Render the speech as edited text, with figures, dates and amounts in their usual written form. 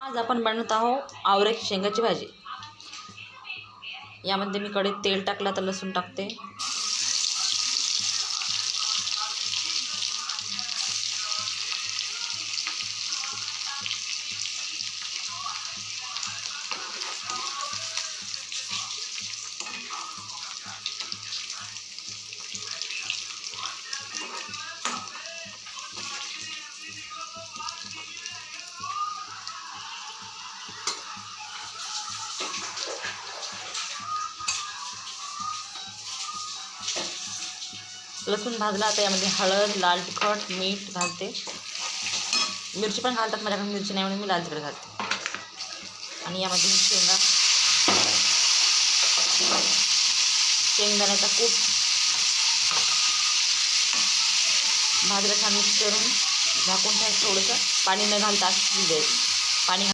आज आपण बनवत आहोत आवऱ्याची शेंगाची भाजी। यामध्ये मी कढईत तेल टाकलं, तर लसूण टाकते। लसूण भाजला, आता यामध्ये हळद, लाल तिखट, मीठ घालते। मिरची पण घालतात, माझ्याकडे मिरची नाही म्हणून मी लाल तिखट घालते। आणि यामध्ये शेंगदाण्याचा कूट भाजला, छान मिक्स करून झाकून ठेवायचं। थोडंसं पाणी न घालता शिजू द्यायचं। पाणी